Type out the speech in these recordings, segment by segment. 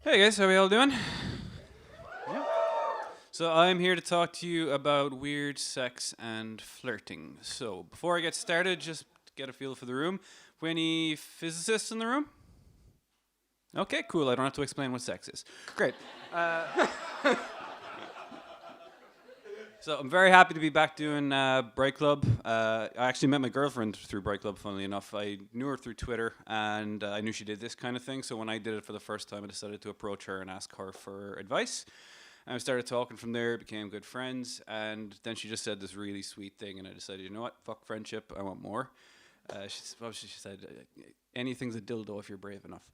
Hey guys, how are y'all doing? Yeah. So I'm here to talk to you about weird sex and flirting. So before I get started, just get a feel for the room. Have we any physicists in the room? Okay, cool. I don't have to explain what sex is. Great. So I'm very happy to be back doing Bright Club. I actually met my girlfriend through Bright Club, funnily enough. I knew her through Twitter, and I knew she did this kind of thing. So when I did it for the first time, I decided to approach her and ask her for advice. And we started talking from there, became good friends, and then she just said this really sweet thing, and I decided, you know what, fuck friendship, I want more. She said, anything's a dildo if you're brave enough.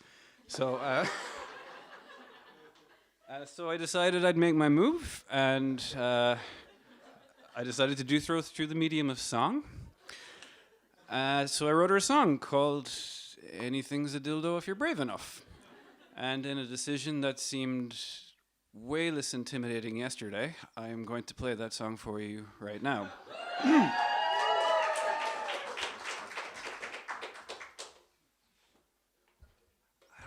So, so I decided I'd make my move, and I decided to do through the medium of song. So I wrote her a song called Anything's a Dildo If You're Brave Enough. And in a decision that seemed way less intimidating yesterday, I am going to play that song for you right now. I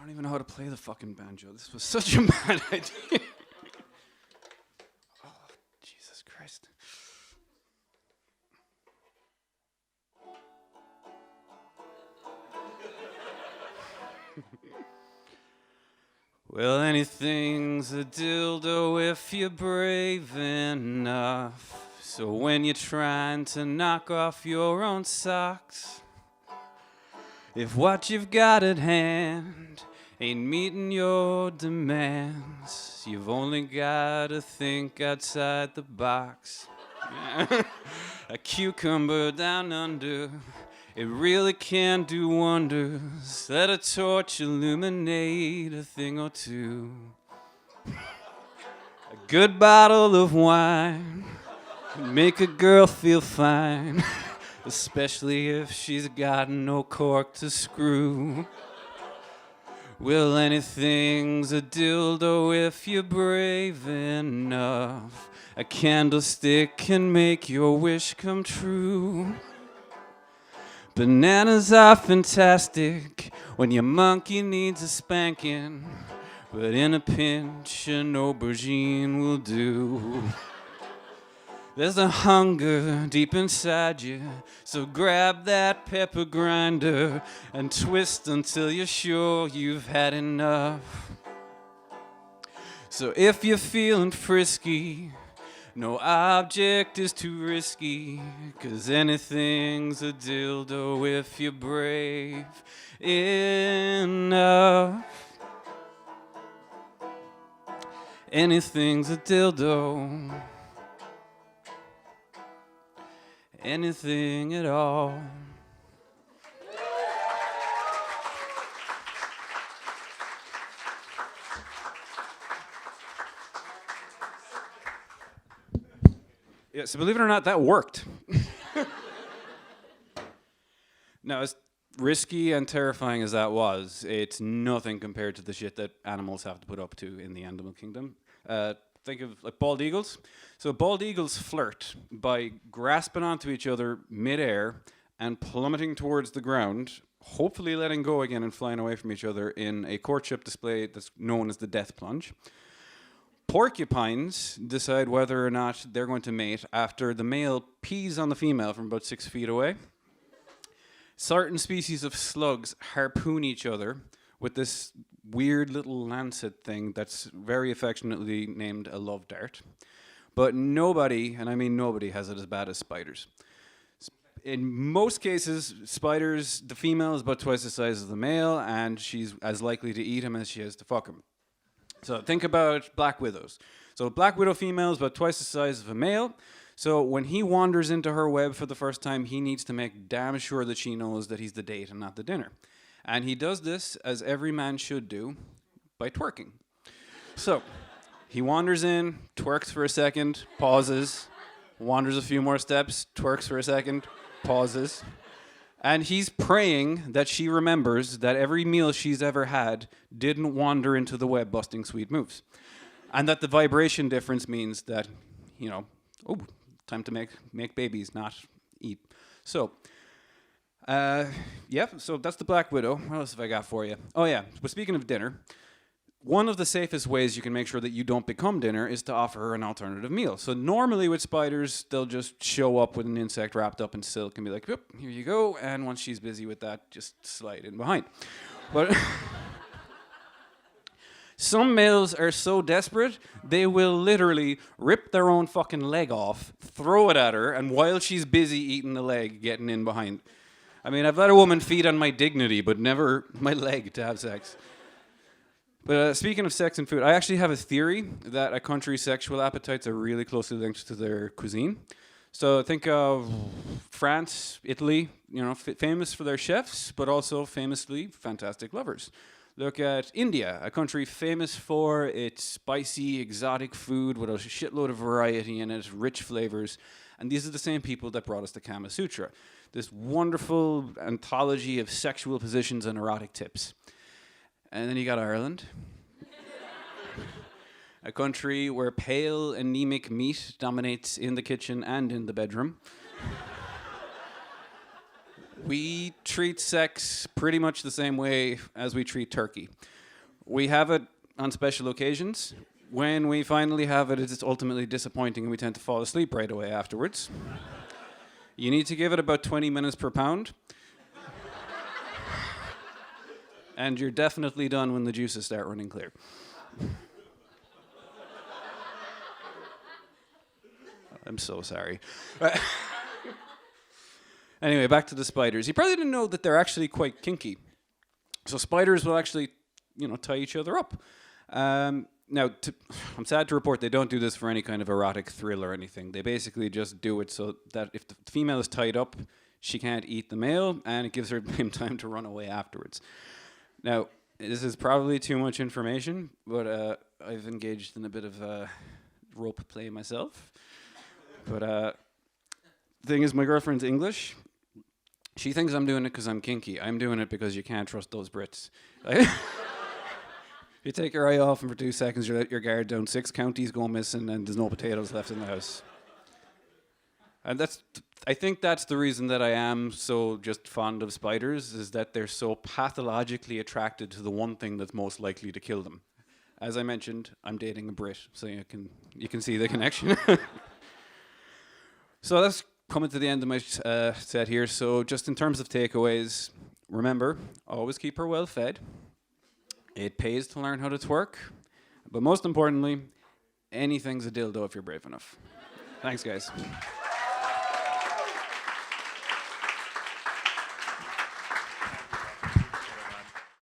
don't even know how to play the fucking banjo. This was such a bad idea. Oh, Jesus Christ. Well, anything's a dildo if you're brave enough. So when you're trying to knock off your own socks, if what you've got at hand ain't meeting your demands, you've only got to think outside the box. A cucumber down under, it really can do wonders. Let a torch illuminate a thing or two. A good bottle of wine can make a girl feel fine, especially if she's got no cork to screw. Well, anything's a dildo if you're brave enough. A candlestick can make your wish come true. Bananas are fantastic when your monkey needs a spanking, but in a pinch, an aubergine will do. There's a hunger deep inside you, so grab that pepper grinder and twist until you're sure you've had enough. So if you're feeling frisky, no object is too risky, 'cause anything's a dildo if you're brave enough. Anything's a dildo. Anything at all. Yeah, so believe it or not, that worked. Now, as risky and terrifying as that was, it's nothing compared to the shit that animals have to put up to in the animal kingdom. Think of like bald eagles. So bald eagles flirt by grasping onto each other midair and plummeting towards the ground, hopefully letting go again and flying away from each other in a courtship display that's known as the death plunge. Porcupines decide whether or not they're going to mate after the male pees on the female from about 6 feet away. Certain species of slugs harpoon each other with this weird little lancet thing that's very affectionately named a love dart. But nobody, and I mean nobody, has it as bad as spiders. In most cases, spiders, the female is about twice the size of the male, and she's as likely to eat him as she is to fuck him. So think about black widows. So a black widow female is about twice the size of a male. So when he wanders into her web for the first time, he needs to make damn sure that she knows that he's the date and not the dinner. And he does this, as every man should do, by twerking. So he wanders in, twerks for a second, pauses, wanders a few more steps, twerks for a second, pauses. And he's praying that she remembers that every meal she's ever had didn't wander into the web busting sweet moves. And that the vibration difference means that, oh, time to make babies, not eat. So, so that's the Black Widow. What else have I got for you? Oh yeah, but speaking of dinner, one of the safest ways you can make sure that you don't become dinner is to offer her an alternative meal. So normally with spiders, they'll just show up with an insect wrapped up in silk and be like, "Yep, here you go." And once she's busy with that, just slide in behind. But some males are so desperate, they will literally rip their own fucking leg off, throw it at her, and while she's busy eating the leg, getting in behind. I mean, I've let a woman feed on my dignity, but never my leg to have sex. But speaking of sex and food, I actually have a theory that a country's sexual appetites are really closely linked to their cuisine. So think of France, Italy, famous for their chefs, but also famously fantastic lovers. Look at India, a country famous for its spicy, exotic food with a shitload of variety in it, rich flavors. And these are the same people that brought us the Kama Sutra, this wonderful anthology of sexual positions and erotic tips. And then you got Ireland, a country where pale, anemic meat dominates in the kitchen and in the bedroom. We treat sex pretty much the same way as we treat turkey. We have it on special occasions. When we finally have it, it's ultimately disappointing and we tend to fall asleep right away afterwards. You need to give it about 20 minutes per pound. And you're definitely done when the juices start running clear. I'm so sorry. Anyway, back to the spiders. You probably didn't know that they're actually quite kinky. So spiders will actually, tie each other up. Now, I'm sad to report they don't do this for any kind of erotic thrill or anything. They basically just do it so that if the female is tied up, she can't eat the male, and it gives her time to run away afterwards. Now, this is probably too much information, but I've engaged in a bit of rope play myself. But the thing is, my girlfriend's English. She thinks I'm doing it because I'm kinky. I'm doing it because you can't trust those Brits. You take your eye off, and for 2 seconds you let your guard down. 6 counties go missing, and there's no potatoes left in the house. And I think that's the reason that I am so just fond of spiders, is that they're so pathologically attracted to the one thing that's most likely to kill them. As I mentioned, I'm dating a Brit, so you can see the connection. So that's coming to the end of my set here. So just in terms of takeaways, remember, always keep her well fed. It pays to learn how to twerk. But most importantly, anything's a dildo if you're brave enough. Thanks, guys.